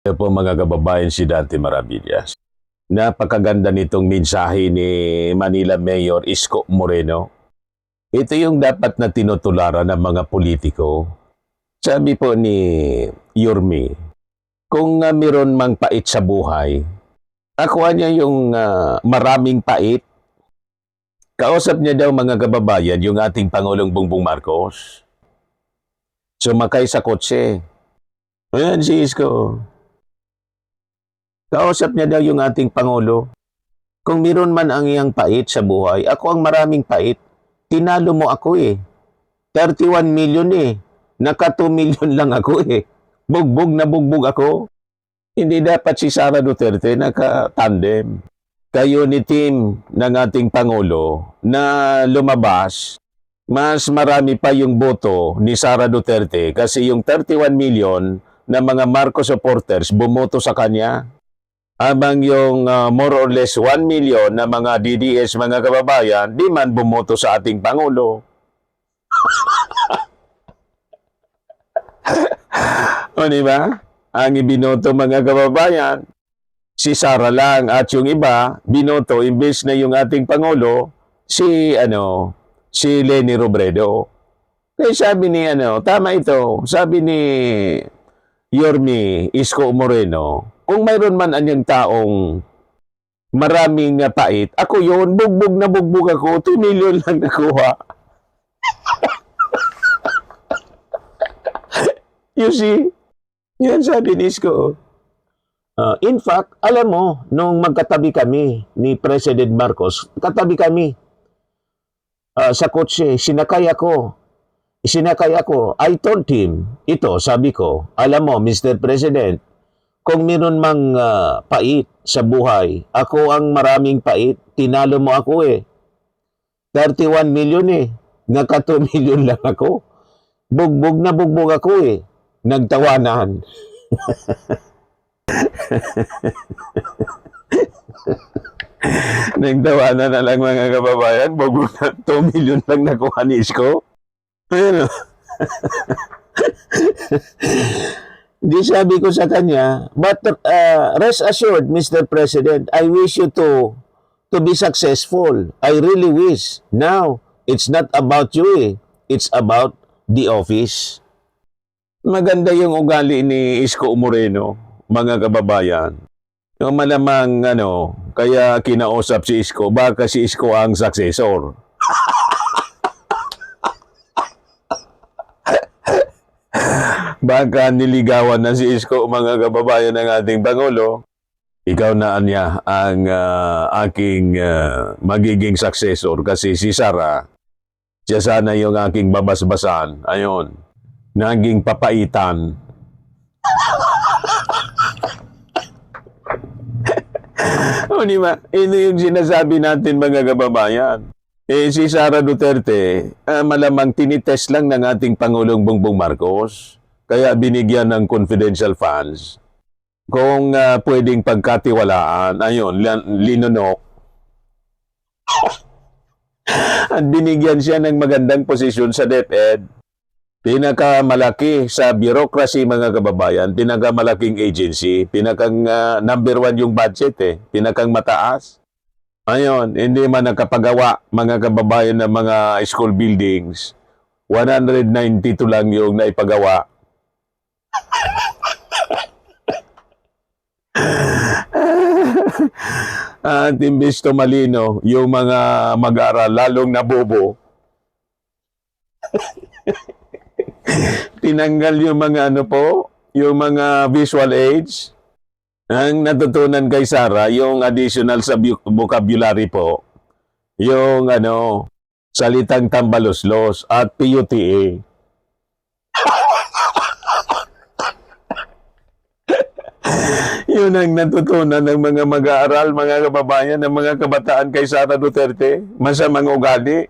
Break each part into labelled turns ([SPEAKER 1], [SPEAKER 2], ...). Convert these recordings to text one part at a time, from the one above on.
[SPEAKER 1] Ito po mga kababayan, si Dante Maravillas. Napakaganda nitong mensahe ni Manila Mayor Isko Moreno. Ito yung dapat na tinutularan ng mga politiko. Sabi po ni Yorme, kung meron mang pait sa buhay, akuha niya yung maraming pait. Kausap niya daw mga kababayan yung ating Pangulong Bongbong Marcos. Sumakay sa kotse. Ayan si Isko. Kausap niya daw yung ating Pangulo. Kung meron man ang iyang pait sa buhay, ako ang maraming pait. Tinalo mo ako eh. 31 million eh. Naka 2 million lang ako eh. Bugbog na bugbog ako. Hindi dapat si Sara Duterte naka-tandem. Kayo ni team ng ating Pangulo na lumabas, mas marami pa yung boto ni Sara Duterte kasi yung 31 million na mga Marcos supporters bumoto sa kanya. Habang yung more or less 1 million na mga DDS mga kababayan, di man bumoto sa ating Pangulo. O diba? Ang ibinoto mga kababayan, si Sara lang at yung iba, binoto imbes na yung ating Pangulo, si Leni Robredo. Kaya sabi ni tama ito, sabi ni Yorme Isko Moreno, kung mayroon man anyang taong maraming pait, ako yun, bugbog na bugbog ako, 2 million lang nakuha. You see? Yan sabi ni Isko. In fact, alam mo, nung magkatabi kami ni President Marcos, katabi kami sa kotse, sinakay ako, I told him, ito, sabi ko, alam mo, Mr. President, kung meron mang pait sa buhay, ako ang maraming pait, tinalo mo ako eh. 31 million eh, naka 2 million lang ako. Bugbog na bugbog ako eh. Nagtawanan. Nagtawanan na lang mga kababayan, bugbog na 2 million lang nakuha ni Isko. Ayun. Di sabi ko sa kanya, but rest assured, Mr. President, I wish you to be successful. I really wish. Now, it's not about you eh. It's about the office. Maganda yung ugali ni Isko Moreno, mga kababayan. Yung malamang kaya kinausap si Isko, baka si Isko ang successor. Baka niligawan na si Isko, mga kababayan ng ating Pangulo. Ikaw na niya ang aking magiging successor kasi si Sara, siya sana yung aking babasbasan. Ayun, naging papaitan. O diba? Ito yung sinasabi natin mga kababayan. Si Sara Duterte, malamang tinitest lang ng ating Pangulong Bongbong Marcos. Kaya binigyan ng confidential funds. Kung pwedeng pagkatiwalaan, ayun, linunok. At binigyan siya ng magandang posisyon sa DepEd. Pinakamalaki sa bureaucracy mga kababayan, pinakamalaking agency, pinakang number 1 yung budget eh, pinakang mataas. Ayun, hindi man nakapagawa mga kababayan ng mga school buildings. 192 lang yung naipagawa. At imbes tumalino yung mga mag-aaral, lalong nabobo. Tinanggal yung mga yung mga visual aids. Ang natutunan kay Sara, yung additional sa vocabulary po, yung salitang tambaloslos at PUTA. Yun ang natutunan ng mga mag-aaral, mga kababayan, ng mga kabataan kay Sara Duterte. Masamang ugali.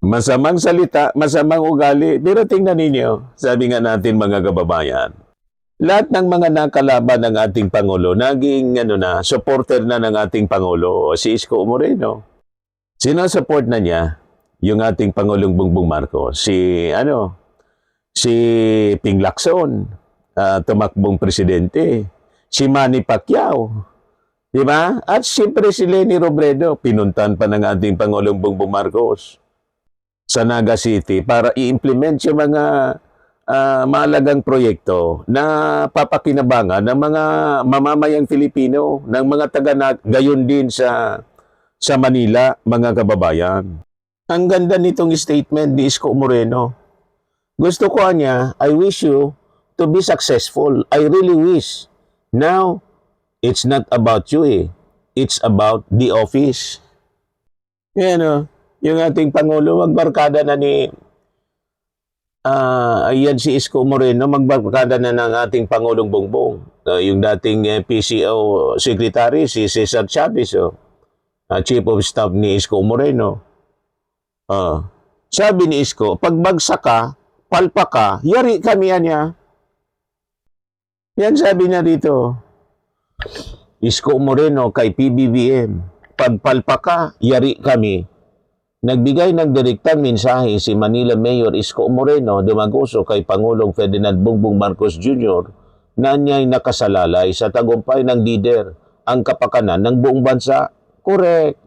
[SPEAKER 1] Masamang salita, masamang ugali. Pero tingnan ninyo, sabi nga natin mga kababayan, lahat ng mga nakalaban ng ating Pangulo, naging supporter na ng ating Pangulo, si Isko Moreno. Sino support na niya? Yung ating Pangulong Bongbong Marcos. Si Ping Lacson, tumakbong presidente. si Manny Pacquiao. Di ba? At siyempre si Leni Robredo, pinuntan pa ng ating Pangulong Bongbong Marcos sa Naga City para i-implement yung mga mahalagang proyekto na papakinabangan ng mga mamamayang Filipino, ng mga gayon din sa Manila, mga kababayan. Ang ganda nitong statement ni Isko Moreno. Gusto ko niya, I wish you to be successful. I really wish. Now, it's not about you eh. It's about the office. Yan o. Yung ating Pangulo, magbarkada na ni ayan si Isko Moreno, magbarkada na ng ating Pangulong Bongbong. Yung dating PCO Secretary, si Cesar Chavez, Chief of Staff ni Isko Moreno. Sabi ni Isko, pagbagsak ka, palpa ka, yari kami niya. Yan sabi niya dito. Isko Moreno kay PBBM, pagpalpa ka, yari kami. Nagbigay ng direktang mensahe si Manila Mayor Isko Moreno Dumaguso kay Pangulong Ferdinand Bongbong Marcos Jr. na niya'y nakasalalay sa tagumpay ng lider ang kapakanan ng buong bansa. Correct.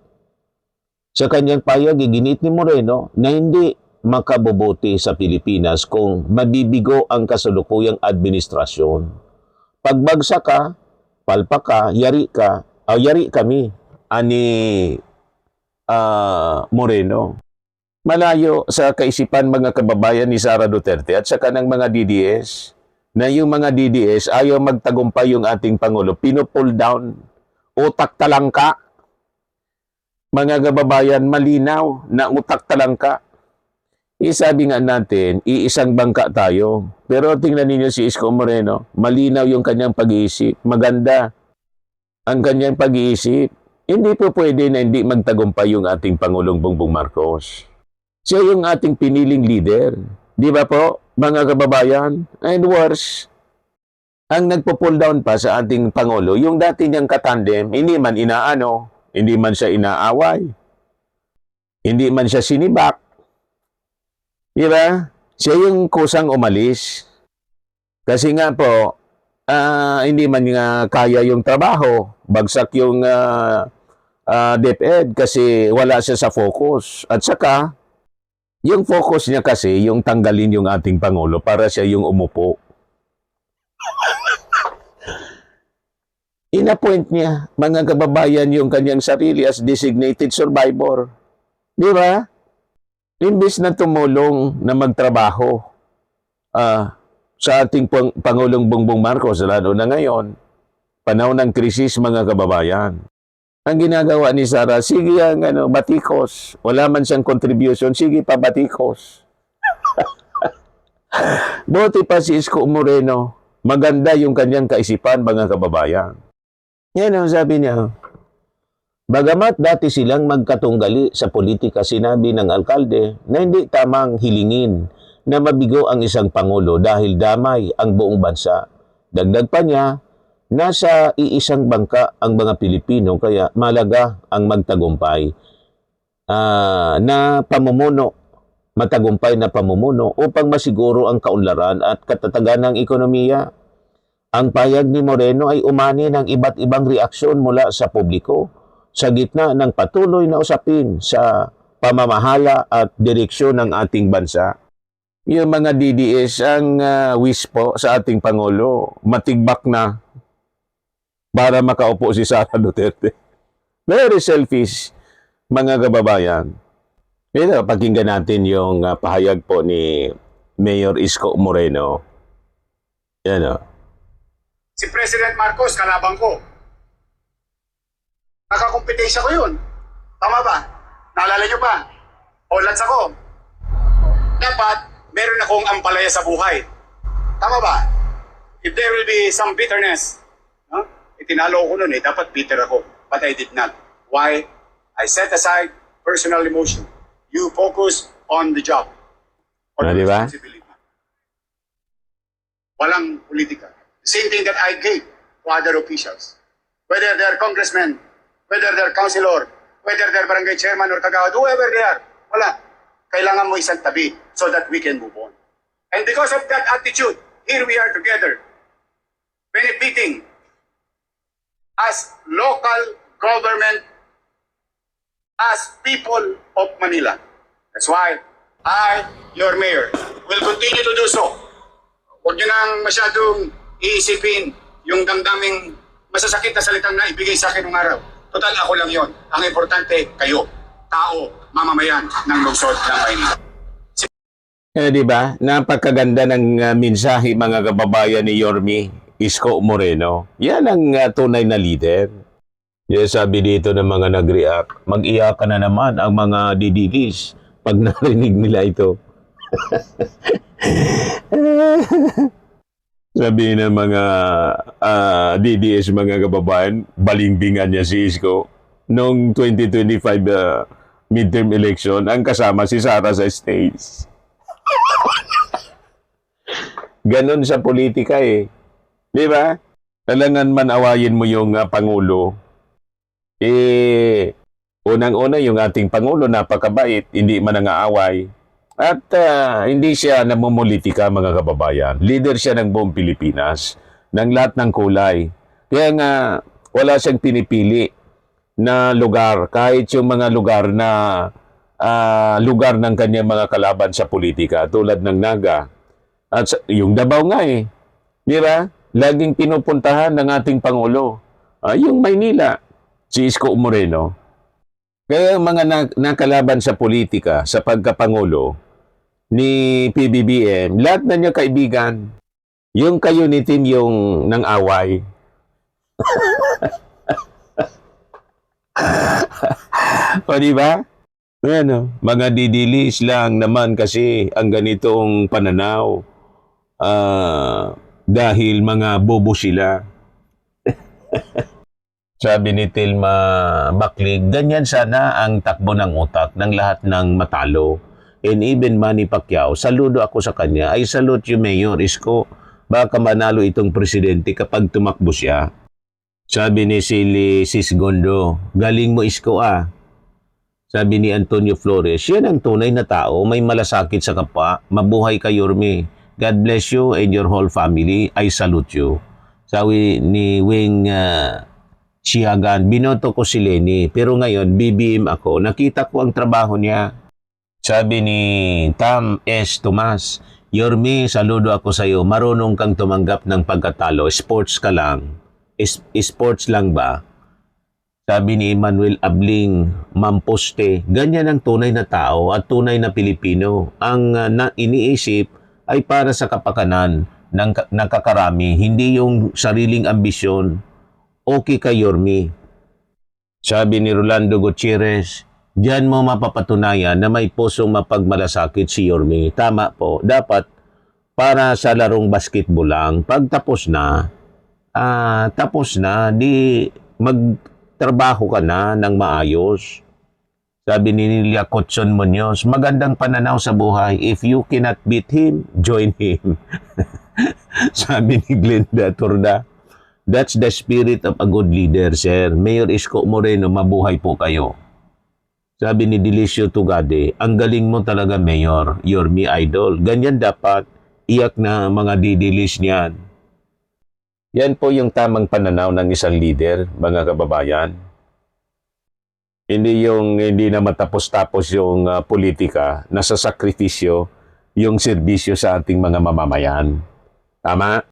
[SPEAKER 1] Sa kanyang payag, iginit ni Moreno na hindi makabubuti sa Pilipinas kung mabibigo ang kasalukuyang administrasyon. Pagbagsak ka, palpa ka, yari kami, ani Moreno. Malayo sa kaisipan mga kababayan ni Sara Duterte at sa kanang mga DDS na yung mga DDS ayaw magtagumpay yung ating Pangulo. Pinupull down, utak talangka. Mga kababayan, malinaw na utak talangka. Sabi nga natin, iisang bangka tayo. Pero tingnan ninyo si Isko Moreno, malinaw yung kanyang pag-iisip. Maganda ang kanyang pag-iisip. Hindi po pwede na hindi magtagumpay yung ating Pangulong Bongbong Marcos. Siya yung ating piniling leader. Di ba po, mga kababayan? And worse, ang nagpo-pull down pa sa ating Pangulo, yung dati niyang katandem, hindi man inaano, hindi man siya inaaway, hindi man siya sinibak. Di ba? Siya yung kusang umalis. Kasi nga po, hindi man nga kaya yung trabaho, bagsak yung DepEd kasi wala siya sa focus. At saka, yung focus niya kasi yung tanggalin yung ating Pangulo para siya yung umupo. Inappoint niya, mga kababayan, yung kanyang sarili as designated survivor. Di ba? Imbis na tumulong na magtrabaho sa ating Pangulong Bongbong Marcos, lalo na ngayon, panahon ng krisis, mga kababayan. Ang ginagawa ni Sara, sige ang batikos. Wala man siyang contribution, sige pa batikos. Buti pa si Isko Moreno, maganda yung kanyang kaisipan, mga kababayan. Yan ang sabi niya. Bagamat dati silang magkatunggali sa politika, sinabi ng alkalde na hindi tamang hilingin na mabigo ang isang Pangulo dahil damay ang buong bansa. Dagdag pa niya, nasa iisang bangka ang mga Pilipino kaya malaga ang magtagumpay na pamumuno, matagumpay na pamumuno upang masiguro ang kaunlaran at katatagan ng ekonomiya. Ang payag ni Moreno ay umani ng iba't ibang reaksyon mula sa publiko sa gitna ng patuloy na usapin sa pamamahala at direksyon ng ating bansa. Yung mga DDS ang wish po sa ating Pangulo, matigbak na para makaupo si Sara Duterte. Very selfish, mga kababayan. Pero pakinggan natin yung pahayag po ni Mayor Isko Moreno. Yan o.
[SPEAKER 2] Si President Marcos, kalaban ko. Nakakompetensya ko yun. Tama ba? Naalala nyo pa? Hollands ako. Dapat, meron akong ampalaya sa buhay. Tama ba? If there will be some bitterness, itinalo ko nun dapat bitter ako. But I did not. Why? I set aside personal emotion. You focus on the job. On the responsibility. Walang politika. Same thing that I gave to other officials. Whether they're congressmen, whether they're councilor, whether they're barangay chairman or kagawad, whoever they are, wala. Kailangan mo isang tabi so that we can move on. And because of that attitude, here we are together, benefiting as local government, as people of Manila. That's why I, your mayor, will continue to do so. Huwag nyo nang masyadong iisipin yung damdaming masasakit na salitang na ibigay sa akin ng araw. Total, ako lang yon. Ang importante, kayo, tao, mamamayan ng lungsod ng Maynila.
[SPEAKER 1] Di ba? Napakaganda ng mensahe mga kababayan ni Yorme Isko Moreno. Yan ang tunay na leader. Yes, sabi dito ng mga nag-react, mag-iyakan na naman ang mga DDDs pag narinig nila ito. Sabi ng mga DDS mga kababayan, balimbingan niya si Isko. Noong 2025 midterm election, ang kasama si Sara sa stage. Ganon sa politika eh. Di ba? Kailangan man awayin mo yung Pangulo. Unang-una yung ating Pangulo, napakabait, hindi man nangaaway. At hindi siya namumulitika mga kababayan. Leader siya ng buong Pilipinas, ng lahat ng kulay. Kaya nga, wala siyang pinipili na lugar, kahit yung mga lugar na lugar ng kanyang mga kalaban sa politika, tulad ng Naga. At yung Davao nga eh. Di ba? Laging pinupuntahan ng ating Pangulo. Yung Maynila, si Isko Moreno. Kaya mga nakalaban sa politika, sa pagkapangulo ni PBBM, lahat na niya kaibigan. Yung kayo ni Tim yung nang away. O di ba? Ano, mga didilis lang naman kasi ang ganitong pananaw. Dahil mga bobo sila. Sabi ni Tilma Baklig, ganyan sana ang takbo ng utak ng lahat ng matalo. And even Manny Pacquiao, saludo ako sa kanya. I salute you, Mayor Isko. Baka manalo itong presidente kapag tumakbo siya. Sabi ni Silly Sisgondo, galing mo Isko ah. Sabi ni Antonio Flores, yan ang tunay na tao, may malasakit sa kapwa. Mabuhay ka, Yorme. God bless you and your whole family. I salute you. Sabi ni Wing Chiagan, binoto ko si Lenny, pero ngayon BBM ako. Nakita ko ang trabaho niya. Sabi ni Tam S. Tomas, Yorme, saludo ako sa iyo. Marunong kang tumanggap ng pagkatalo. Sports ka lang. Sports lang ba? Sabi ni Emmanuel Abling Mamposte, ganyan ang tunay na tao at tunay na Pilipino. Ang iniisip ay para sa kapakanan ng nakakarami, hindi yung sariling ambisyon. Okay ka, Yorme. Sabi ni Rolando Gutierrez, diyan mo mapapatunayan na may pusong mapagmalasakit si Yorme. Tama po, dapat para sa larong basketball lang, pag tapos na, di magtrabaho ka na ng maayos. Sabi ni Nilia Cotson Munoz, magandang pananaw sa buhay. If you cannot beat him, join him. Sabi ni Glenda Turda, that's the spirit of a good leader, sir. Mayor Isko Moreno, mabuhay po kayo. Sabi ni Delicio Tugade, ang galing mo talaga, Mayor. You're me idol. Ganyan dapat. Iyak na mga didilis niyan. Yan po yung tamang pananaw ng isang leader, mga kababayan. Hindi yung hindi na matapos-tapos yung politika, nasa sakripisyo yung serbisyo sa ating mga mamamayan. Tama?